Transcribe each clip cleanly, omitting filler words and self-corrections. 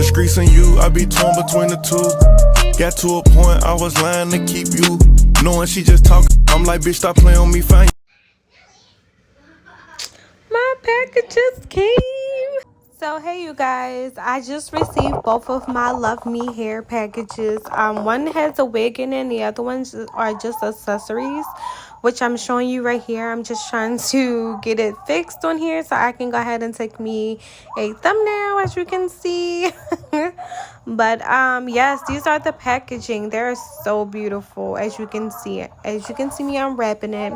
streets and you, I be torn between the two. Got to a point, I was lying to keep you. Knowing she just talk, I'm like, bitch, stop playing on me, fine. My packages came. So hey you guys, I just received both of my Love Me hair packages. One has a wig in it and the other ones are just accessories, which I'm showing you right here. I'm just trying to get it fixed on here so I can go ahead and take me a thumbnail, as you can see. But yes, these are the packaging. They're so beautiful, as you can see. As you can see me unwrapping it.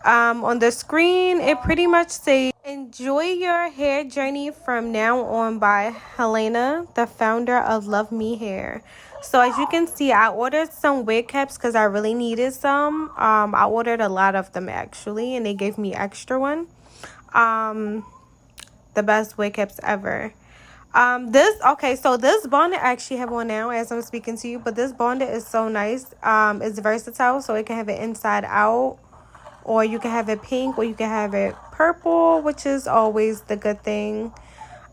On the screen, it pretty much says, enjoy your hair journey from now on by Helena, the founder of Love Me Hair. So as you can see, I ordered some wig caps because I really needed some. I ordered a lot of them actually, and they gave me extra one. The best wig caps ever. So this bonnet I actually have on now as I'm speaking to you, but this bonnet is so nice. It's versatile, so it can have it inside out, or you can have it pink, or you can have it purple, which is always the good thing.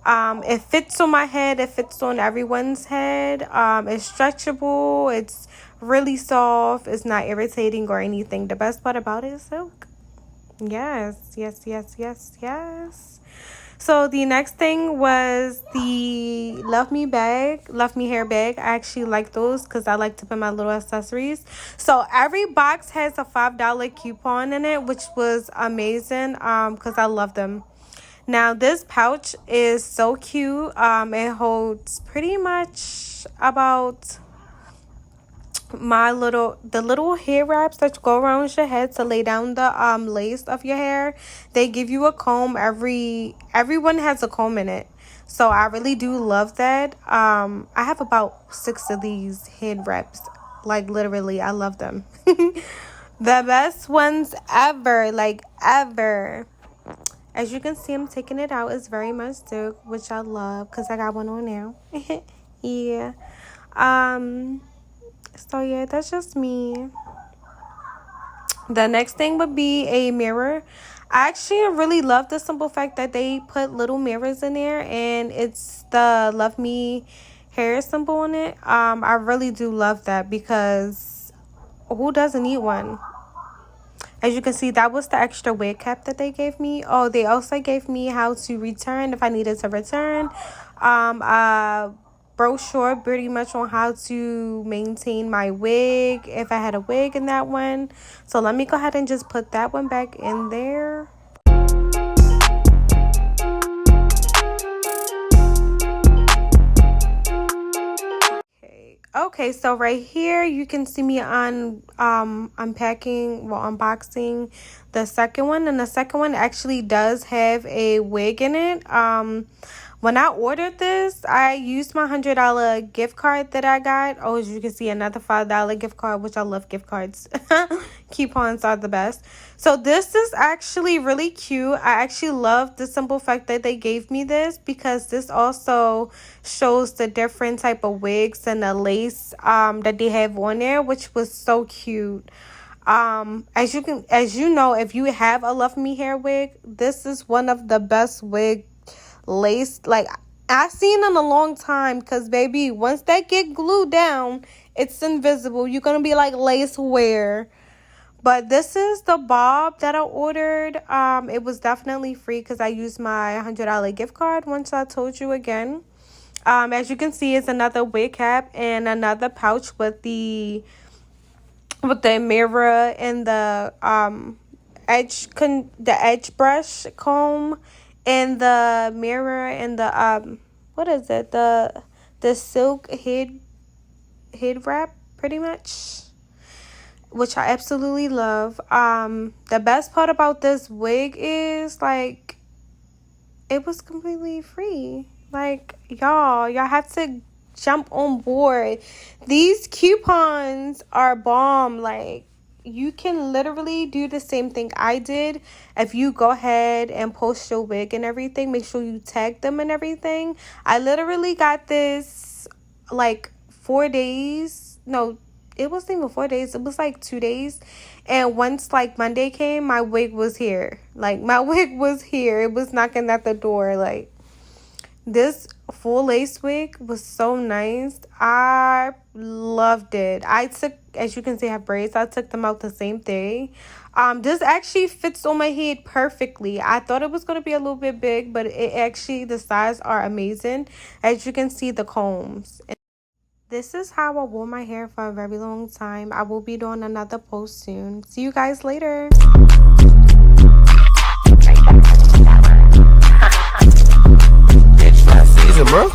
It fits on my head. It fits on everyone's head. It's stretchable. It's really soft. It's not irritating or anything. The best part about it is silk. Yes. So the next thing was the Love Me hair bag. I actually like those because I like to put my little accessories. So every box has a $5 coupon in it, which was amazing because I love them. Now this pouch is so cute. It holds pretty much about the little hair wraps that go around your head to lay down the lace of your hair. They give you a comb. Everyone has a comb in it, so I really do love that. I have about 6 of these head wraps, like literally I love them. The best ones ever, like ever. As you can see, I'm taking it out. It's very much silk, which I love because I got one on now. Yeah. So yeah, that's just me. The next thing would be a mirror. I actually really love the simple fact that they put little mirrors in there, and it's the Love Me hair symbol on it. I really do love that because who doesn't need one? As you can see, that was the extra wig cap that they gave me. Oh, they also gave me how to return if I needed to return. Brochure pretty much on how to maintain my wig if I had a wig in that one. So let me go ahead and just put that one back in there. Okay, so right here you can see me on unboxing the second one, and the second one actually does have a wig in it. When I ordered this, I used my $100 gift card that I got. Oh, as you can see, another $5 gift card, which I love gift cards. Coupons are the best. So this is actually really cute. I actually love the simple fact that they gave me this because this also shows the different type of wigs and the lace that they have on there, which was so cute. As you know, if you have a Love Me hair wig, this is one of the best wig lace like I've seen in a long time, because baby, once that get glued down, it's invisible. You're gonna be like, lace where? But this is the bob that I ordered. It was definitely free because I used my $100 gift card, once I told you again. As you can see, it's another wig cap and another pouch with the mirror and the edge brush comb, and the mirror, and the what is it, the silk head wrap, pretty much, which I absolutely love. The best part about this wig is, like, it was completely free. Like, y'all have to jump on board. These coupons are bomb. Like, you can literally do the same thing I did. If you go ahead and post your wig and everything, make sure you tag them and everything. I literally got this like 4 days. No, it wasn't even 4 days. It was like 2 days. And once like Monday came, my wig was here. Like, my wig was here. It was knocking at the door. Like, This full lace wig was so nice. I loved it. I took, as you can see, I have braids. I took them out the same day. This actually fits on my head perfectly. I thought it was going to be a little bit big, but it actually, the size are amazing. As you can see, the combs. This is how I wore my hair for a very long time. I will be doing another post soon. See you guys later. Season, bro.